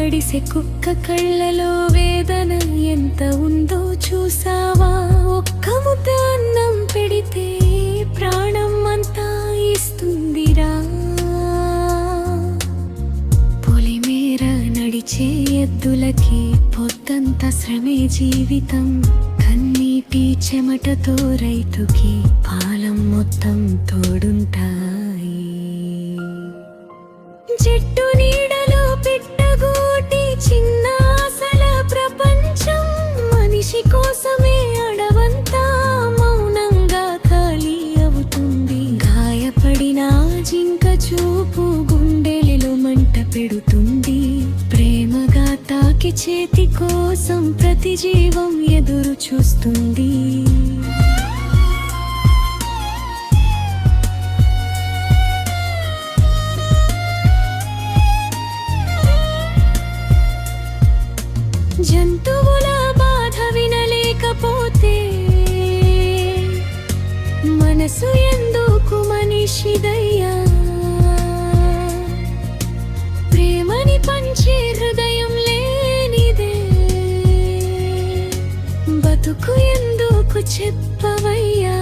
కడిసె కుక్క కళ్ళలో వేదన ఎంత ఉందో చూసావా? ఒక్క ముద్ద అన్నం పెడితే ప్రాణం అంతా ఇస్తుందిరా. పొలిమేర నడిచే ఎద్దులకి పొద్దంతా శ్రమే జీవితం. కన్నీటి చెమటతో రైతుకి పాలం మొత్తం తోడుంటాయి. చెట్టు నీడలో పెట్టగోటి చిన్న ఆశల ప్రపంచం. మనిషి కోసమే అడవంతా మౌనంగా ఖాళీ అవుతుంది. గాయపడిన జింక చూపు గుండెలిలో మంట పెడుతుంది. ప్రేమగా తాకి చేతి కోసం ప్రతి జీవం ఎదురు చూస్తుంది. జంతువుల బాధ వినలేకపోతే మనసు ఎందుకు మనిషిదయ్యా? ప్రేమని పంచే హృదయం లేనిదే బతుకు ఎందుకు చెప్పవయ్యా?